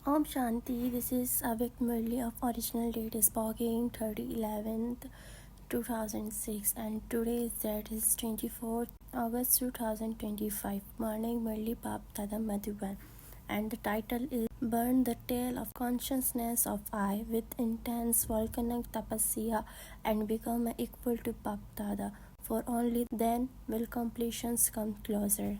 Om Shanti, this is English Murli of original date is Boging 30/11th 2006 and today's date is 24th August 2025. Morning Murli Bap Tada Madhuban, and the title is Burn the Tail of Consciousness of I with intense volcanic tapasya and become equal to Bap Tada, for only then will completions come closer.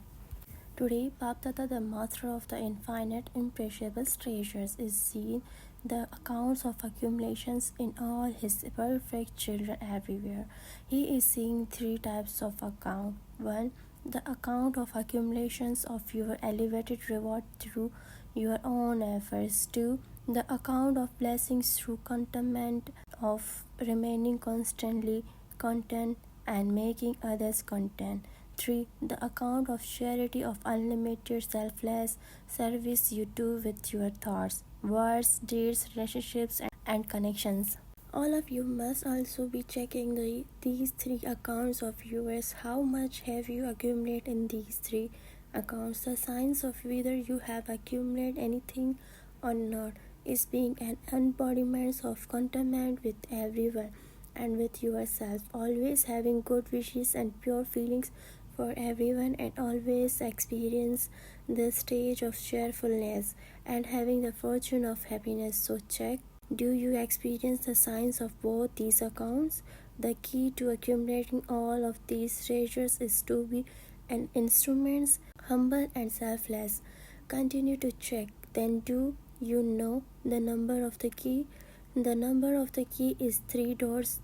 Today, Baptata, the master of the infinite imperishable treasures, is seeing the accounts of accumulations in all his perfect children everywhere. He is seeing three types of account. One, the account of accumulations of your elevated reward through your own efforts. Two, the account of blessings through contentment, of remaining constantly content and making others content. 3. The account of charity of unlimited selfless service you do with your thoughts, words, deeds, relationships, and connections. All of you must also be checking these three accounts of yours. How much have you accumulated in these three accounts? The signs of whether you have accumulated anything or not is being an embodiment of contentment with everyone and with yourself, always having good wishes and pure feelings for everyone, and always experience the stage of cheerfulness and having the fortune of happiness. So check, do you experience the signs of both these accounts? The key to accumulating all of these treasures is to be an instrument, humble and selfless. Continue to check. Then do you know the number of the key? The number of the key is three dots.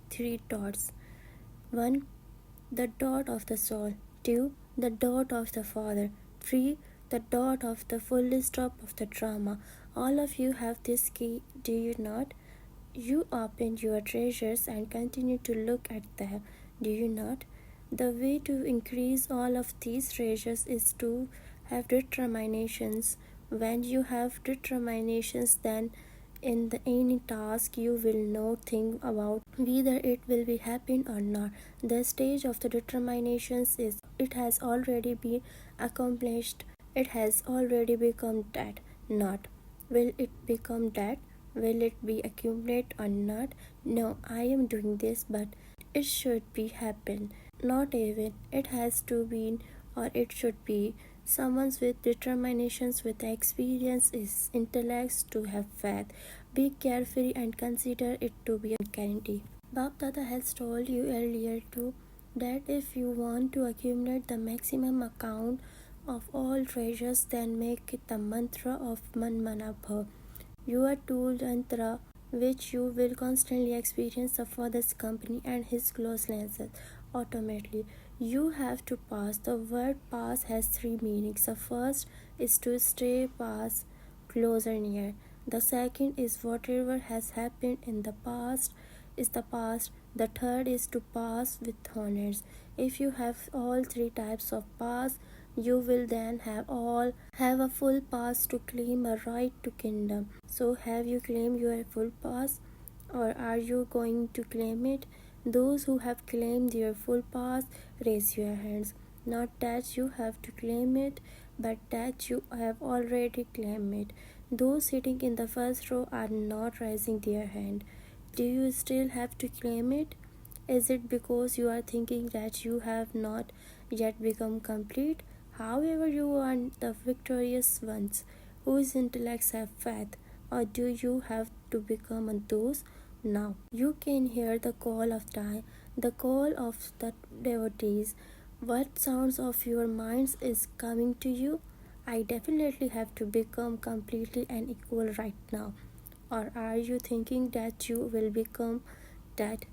1. The dot of the soul. 2. The dot of the Father. 3. The dot of the full stop of the drama. All of you have this key, do you not? You open your treasures and continue to look at them, do you not? The way to increase all of these treasures is to have determinations. When you have determinations, then in any task you will not think about whether it will be happen or not. The stage of the determinations is it has already been accomplished. It has already become that. Not will it become that? Will it be accumulate or not? No, I am doing this, but it should be happen. Not even it has to be or it should be. Someone with determinations, with experience, is intellects to have faith. Be careful and consider it to be a guarantee. Bab Dada has told you earlier too that if you want to accumulate the maximum account of all treasures, then make it the mantra of Man Mana Bhav. Your tool mantra, which you will constantly experience the Father's company and His closeness automatically. You have to pass. The word pass has three meanings. The first is to stay pass, closer, near. The second is whatever has happened in the past is the past. The third is to pass with honors. If you have all three types of pass, you will then have a full pass to claim a right to kingdom. So have you claimed your full pass, or are you going to claim it? Those who have claimed their full pass, raise your hands. Not that you have to claim it, but that you have already claimed it. Those sitting in the first row are not raising their hand. Do you still have to claim it? Is it because you are thinking that you have not yet become complete? However, you are the victorious ones whose intellects have faith, or do you have to become those? Now you can hear the call of time, the call of the devotees. What sounds of your minds is coming to you? I definitely have to become completely and equal right now. Or are you thinking that you will become that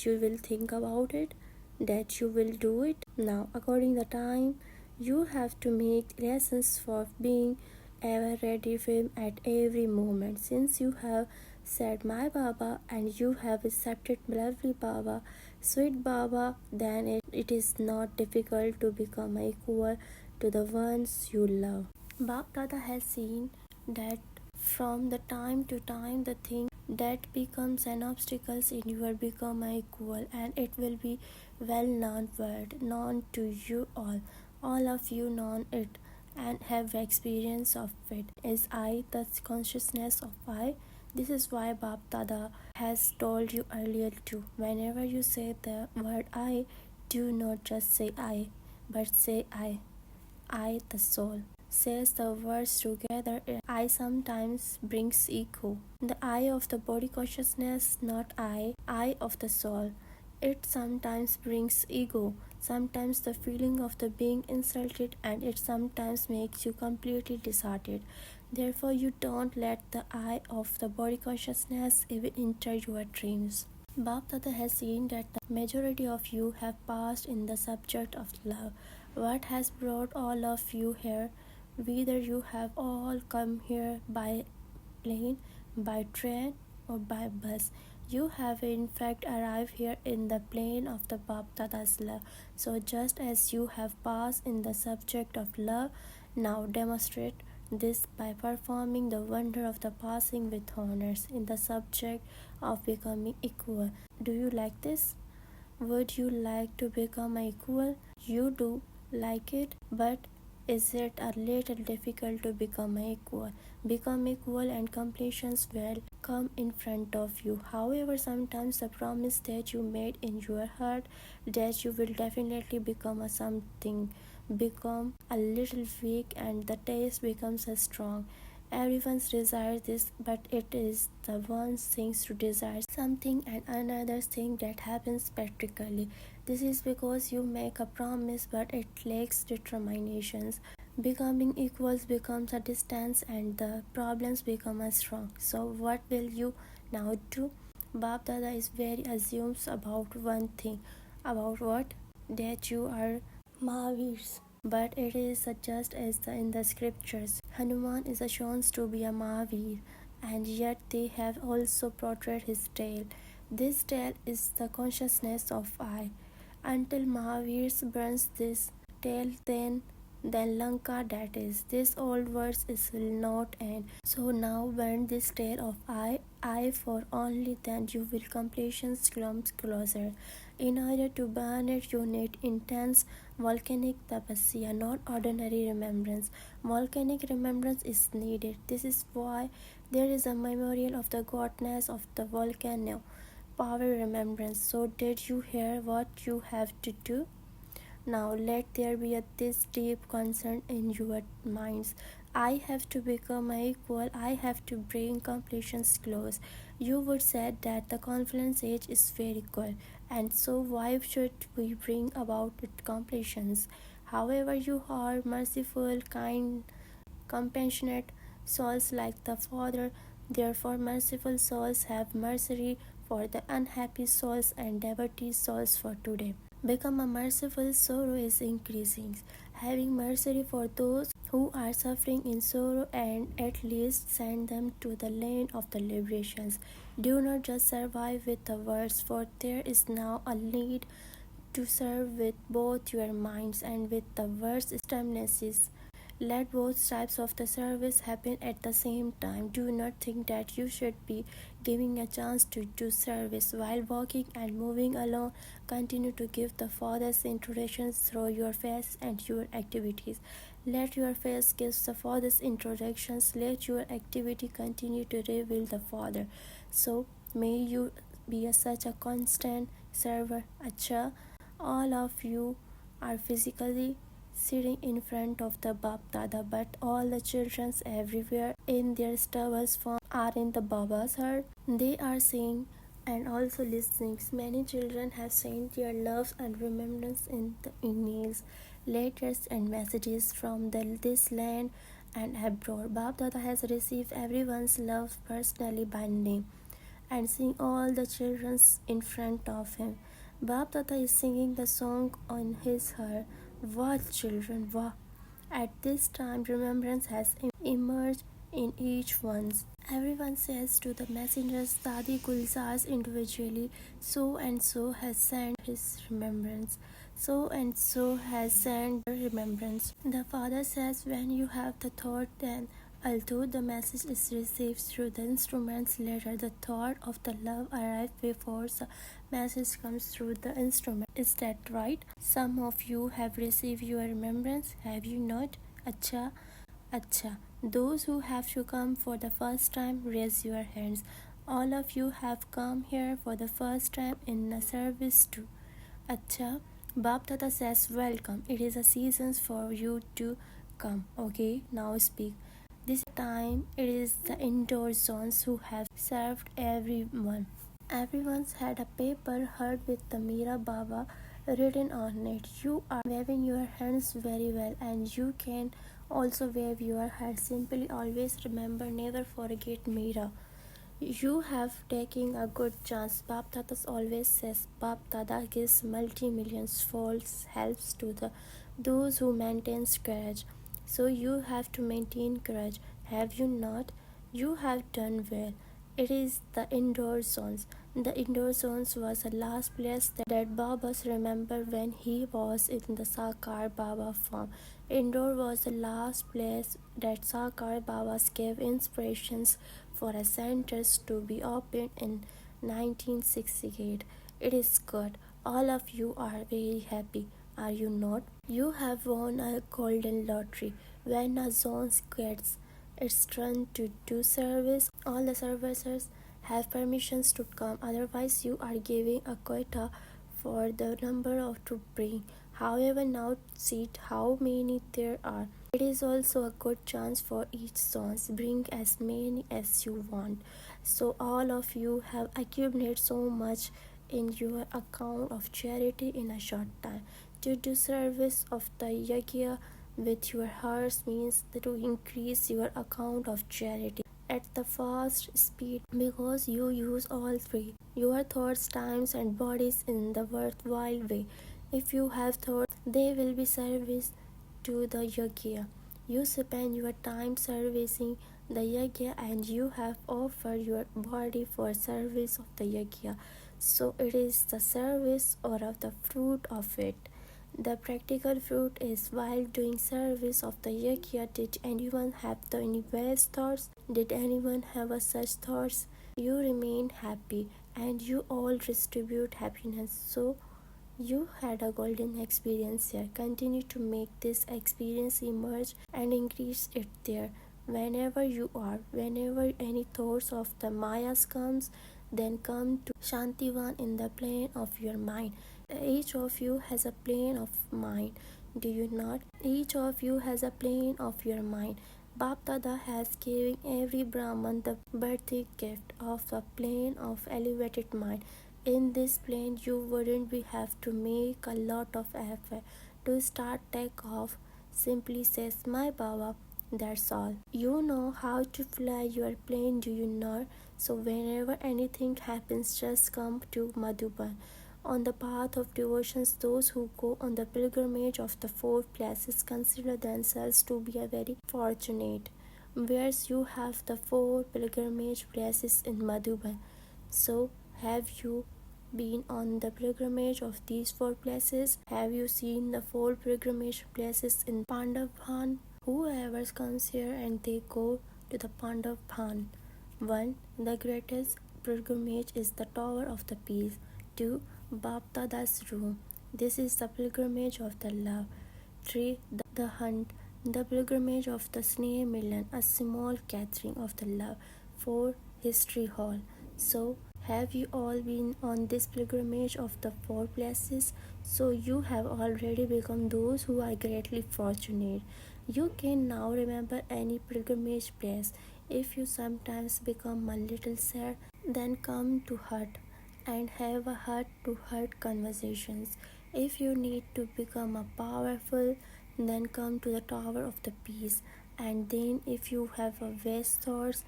you will think about it, that you will do it? Now, according the time, you have to make lessons for being ever ready for him at every moment. Since you have said my Baba and you have accepted lovely Baba, sweet Baba, then it is not difficult to become equal to the ones you love. Bab Dada has seen that from the time to time the thing that becomes an obstacle in your become equal, and it will be well known word known to you all of you know it. and have experience of it. Is I the consciousness of I? This is why Bab Dada has told you earlier too. Whenever you say the word I, do not just say I, but say I the soul. Says the words together, I sometimes brings ego. The I of the body consciousness, not I of the soul. It sometimes brings ego, sometimes the feeling of the being insulted, and it sometimes makes you completely disheartened. Therefore, you don't let the I of the body consciousness even enter your dreams. Bab Dada has seen that the majority of you have passed in the subject of love. What has brought all of you here? Whether you have all come here by plane, by train, or by bus, you have in fact arrived here in the plane of the Bab Dada's love. So just as you have passed in the subject of love, now demonstrate this by performing the wonder of the passing with honors in the subject of becoming equal. Do you like this? Would you like to become equal? You do like it, but is it a little difficult to become equal? Become equal and completions will come in front of you. However, sometimes the promise that you made in your heart that you will definitely become a something become a little weak and the taste becomes a strong. Everyone desires this, but it is the one thing to desire something and another thing that happens practically. This is because you make a promise, but it lacks determinations. Becoming equals becomes a distance, and the problems become a strong. So, what will you now do? Bab Dada is very assumes about one thing. About what? That you are Mahavirs. But it is just as in the scriptures. Hanuman is shown to be a Mahavir, and yet they have also portrayed his tail. This tail is the consciousness of I. Until Mahavir burns this tail, then Lanka, that is, this old verse is will not end. So now burn this tail of I for only then you will completions come closer. In order to burn it, you need intense volcanic tapasya, not ordinary remembrance. Volcanic remembrance is needed. This is why there is a memorial of the goddess of the volcano. Power remembrance. So did you hear what you have to do? Now let there be this deep concern in your minds. I have to become equal. I have to bring completions close. You would say that the confluence age is very cool, and so why should we bring about its completions? However, you are merciful, kind, compassionate souls like the Father. Therefore, merciful souls have mercy for the unhappy souls and devotee souls for today. Become a merciful sorrow is increasing, having mercy for those who are suffering in sorrow and at least send them to the land of the liberations. Do not just survive with the words, for there is now a need to serve with both your minds and with the words stimuluses. Let both types of the service happen at the same time. Do not think that you should be giving a chance to do service while walking and moving along. Continue to give the Father's introductions through your face and your activities. Let your face give the Father's introductions. Let your activity continue to reveal the Father. So may you be such a constant server. Acha, all of you are physically sitting in front of the Bab Dada, but all the children everywhere in their stubborn form are in the Baba's heart. They are seeing and also listening. Many children have sent their loves and remembrance in the emails, letters, and messages from this land and abroad. Bab Dada has received everyone's love personally by name and seeing all the children in front of him. Bab Dada is singing the song on his heart. What children, what? At this time, remembrance has emerged in each one's. Everyone says to the messengers, Dadi Gulzars individually, so and so has sent his remembrance. So and so has sent remembrance. The father says, when you have the thought, then although the message is received through the instruments later, the thought of the love arrives before the message comes through the instrument. Is that right? Some of you have received your remembrance, have you not? Acha, acha. Those who have to come for the first time, raise your hands. All of you have come here for the first time in a service too. Acha. Bab Dada says welcome. It is a season for you to come. Okay, now speak. This time it is the indoor zones who have served everyone. Everyone's had a paper heard with the Mira Baba written on it. You are waving your hands very well, and you can also wave your head. Simply always remember, never forget Mira. You have taken a good chance. Bab Dada always says Bab Dada gives multi-millions folds helps to those who maintain courage. So you have to maintain courage. Have you not? You have done well. It is the indoor zones. The indoor zones was the last place that Babas remembered when he was in the Sakar Baba form. Indore was the last place that Sakar Babas gave inspirations for a centers to be opened in 1968. It is good. All of you are very happy, are you not? You have won a golden lottery. When a zone gets its turn to do service, all the servicers have permissions to come. Otherwise, you are giving a quota for the number of to bring. However, now see how many there are. It is also a good chance for each zone. Bring as many as you want. So all of you have accumulated so much in your account of charity in a short time. To do service of the yajna with your hearts means to increase your account of charity at the fast speed because you use all three your thoughts, times, and bodies in the worthwhile way. If you have thoughts, they will be service to the yajna. You spend your time servicing the yajna and you have offered your body for service of the yajna. So it is the service or of the fruit of it. The practical fruit is while doing service of the yajna, did anyone have any best thoughts? Did anyone have such thoughts? You remain happy and you all distribute happiness. So you had a golden experience here. Continue to make this experience emerge and increase it there. Whenever you are, whenever any thoughts of the Mayas comes, then come to Shantivan in the plane of your mind. Each of you has a plane of mind. Do you not? Each of you has a plane of your mind. Bap Dada has given every Brahman the birthday gift of a plane of elevated mind. In this plane, you wouldn't have to make a lot of effort to start take off. Simply says, my Baba, that's all. You know how to fly your plane, do you not? So whenever anything happens, just come to Madhuban. On the path of devotions, those who go on the pilgrimage of the four places consider themselves to be a very fortunate. Whereas you have the four pilgrimage places in Madhuban. So have you been on the pilgrimage of these four places? Have you seen the four pilgrimage places in Pandavbhan? Whoever comes here and they go to the Pandavbhan. 1. The greatest pilgrimage is the Tower of the Peace. 2. Baptada's room. This is the pilgrimage of the love. 3. The hunt. The pilgrimage of the Sneh Milan, a small gathering of the love. 4. History hall. So, have you all been on this pilgrimage of the four places? So you have already become those who are greatly fortunate. You can now remember any pilgrimage place. If you sometimes become a little sad, then come to hut and have a heart-to-heart conversations. If you need to become a powerful, then come to the Tower of the Peace. And then if you have a waste thoughts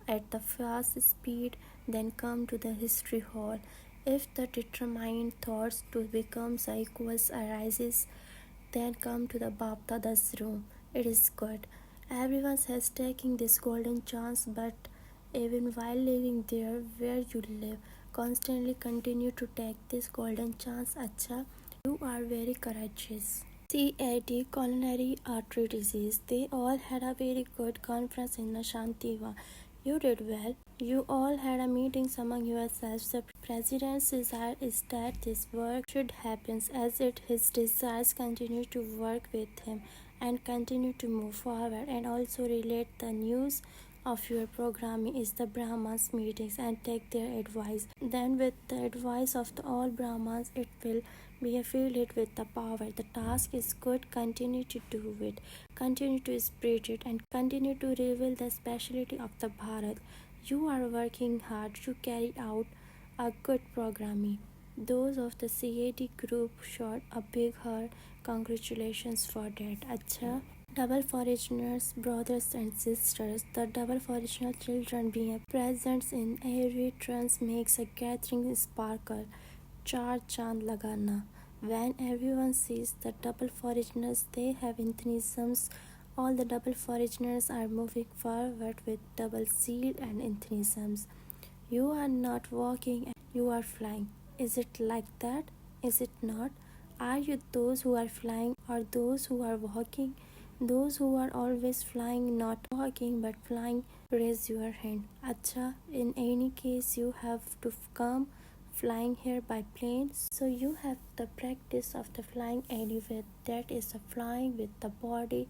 at the fast speed, then come to the history hall. If the determined thoughts to become equals arises, then come to the Baptada's room. It is good. Everyone has taken this golden chance, but even while living there where you live, constantly continue to take this golden chance. Acha, you are very courageous. CAD, coronary artery disease. They all had a very good conference in the Shantiva. You did well. You all had a meeting among yourselves. The president's desire is that this work should happen as it his desires continue to work with him and continue to move forward, and also relate the news of your programming is the Brahmas meetings and take their advice. Then with the advice of all Brahmas, it will be affiliated with the power. The task is good, continue to do it, continue to spread it, and continue to reveal the speciality of the Bharat. You are working hard to carry out a good programming. Those of the CAD group shot a big heart. Congratulations for that. Acha. Double foreigners, brothers and sisters. The double foreigner children being present in every trance makes a gathering sparkle. Char chand lagana. When everyone sees the double foreigners, they have enthusiasms. All the double foreigners are moving forward with double zeal and enthusiasms. You are not walking, you are flying. Is it like that? Is it not? Are you those who are flying or those who are walking? Those who are always flying, not walking but flying, raise your hand. Acha, in any case, you have to come flying here by plane, so you have the practice of the flying anywhere. That is the flying with the body,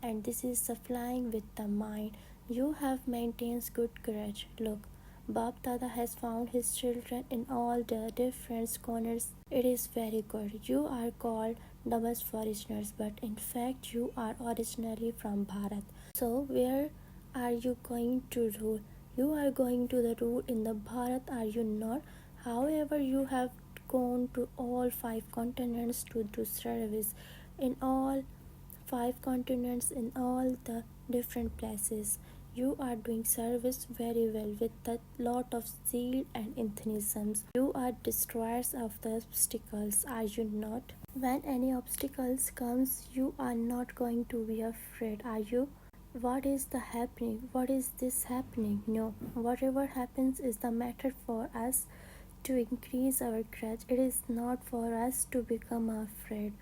and this is the flying with the mind. You have maintained good courage. Look, Bab Dada has found his children in all the different corners. It is very good. You are called double foreigners, but in fact you are originally from Bharat. So where are you going to rule? You are going to the rule in the Bharat, are you not? However, you have gone to all 5 continents to do service in all 5 continents, in all the different places. You are doing service very well with a lot of zeal and enthusiasm. You are destroyers of the obstacles, are you not? When any obstacles comes, you are not going to be afraid, are you? What is the happening? What is this happening? No, whatever happens is the matter for us to increase our courage. It is not for us to become afraid.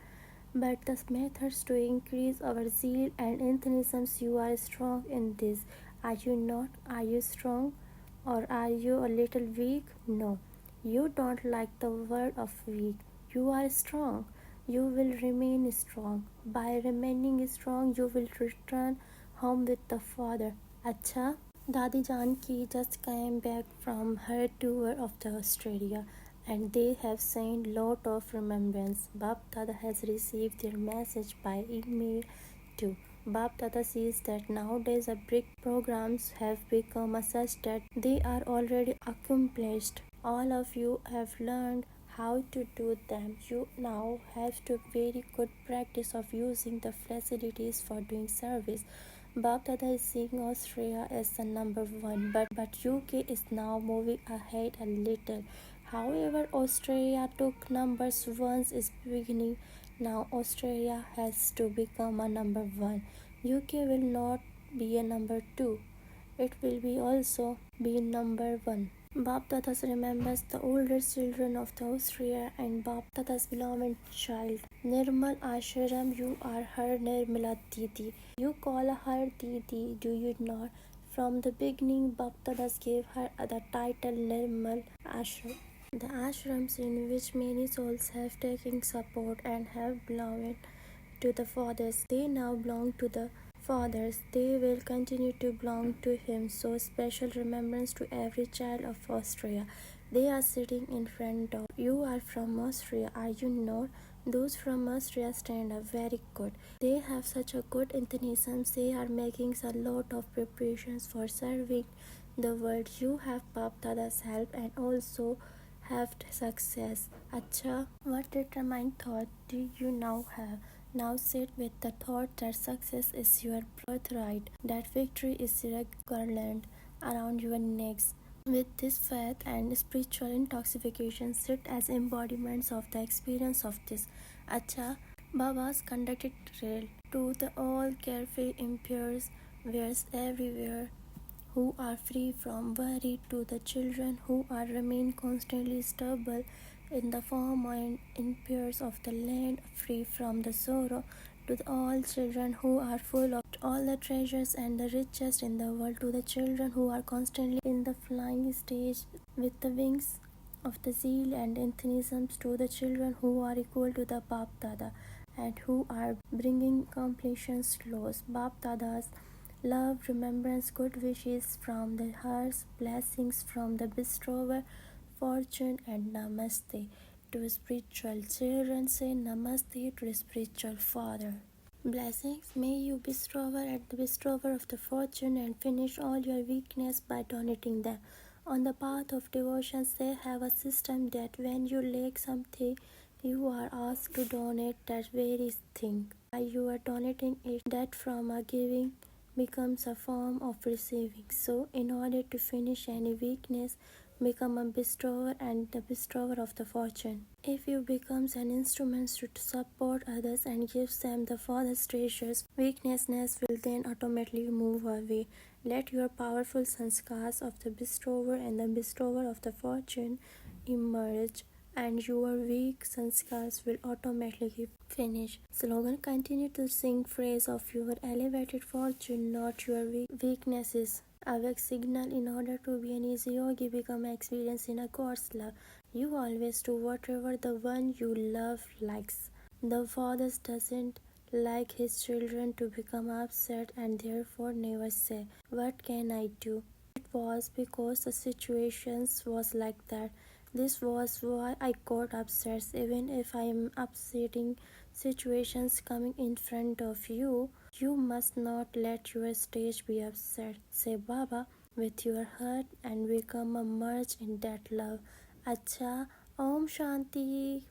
But the methods to increase our zeal and enthusiasm, you are strong in this. Are you not? Are you strong? Or are you a little weak? No. You don't like the word of weak. You are strong. You will remain strong. By remaining strong, you will return home with the father. Acha? Dadi Janki just came back from her tour of the Australia, and they have sent lot of remembrance. Bab Dada has received their message by email too. Bab Dada sees that nowadays the brick programs have become such that they are already accomplished. All of you have learned how to do them. You now have to very good practice of using the facilities for doing service. Bab Dada is seeing Australia as the number one, but UK is now moving ahead a little. However, Australia took numbers once is beginning. Now Australia has to become a number one. UK will not be a number two. It will be also be number one. Bab Dada remembers the older children of the Austria and Bab Dada's beloved child. Nirmal Ashram, you are her Nirmala Didi. You call her Didi, do you not? From the beginning, Bab Dada gave her the title Nirmal Ashram. The ashrams in which many souls have taken support and have belonged to the fathers, they now belong to the fathers. They will continue to belong to him. So special remembrance to every child of Austria. They are sitting in front of you. Are from Austria, are you not? Those from Austria stand up very good. They have such a good enthusiasm. They are making a lot of preparations for serving the world. You have Bab Dada's help and also have success. Acha, what determined thought do you now have? Now sit with the thought that success is your birthright, that victory is your garland around your necks. With this faith and spiritual intoxication, sit as embodiments of the experience of this. Acha, Babas conducted trail to the all carefree impures, wears everywhere, who are free from worry, to the children who are remain constantly stable in the form and impures of the land, free from the sorrow, to all children who are full of all the treasures and the richest in the world, to the children who are constantly in the flying stage with the wings of the zeal and enthusiasm, to the children who are equal to the Bab Dada. and who are bringing completions close. Bap Dada's love, remembrance, good wishes from the hearts, blessings from the bestower, fortune, and namaste to spiritual children. Say namaste to spiritual father. Blessings, may you bestower at the bestower of the fortune and finish all your weakness by donating them. On the path of devotion, they have a system that when you lack something, you are asked to donate that very thing. By you are donating it, that from a giving becomes a form of receiving. So, in order to finish any weakness, become a bestower and the bestower of the fortune. If you becomes an instrument to support others and gives them the father's treasures, weaknessness will then automatically move away. Let your powerful sanskars of the bestower and the bestower of the fortune emerge, and your weak sanskars will automatically finish. Slogan: continue to sing praise of your elevated fortune, not your weaknesses. Awake signal: in order to be an easy yogi, become experienced in a God's love. You always do whatever the one you love likes. The father doesn't like his children to become upset and therefore never say, "What can I do?" It was because the situations was like that. This was why I got upset. Even if I am upsetting situations coming in front of you, you must not let your stage be upset. Say Baba with your heart and become a merge in that love. Acha, Om Shanti.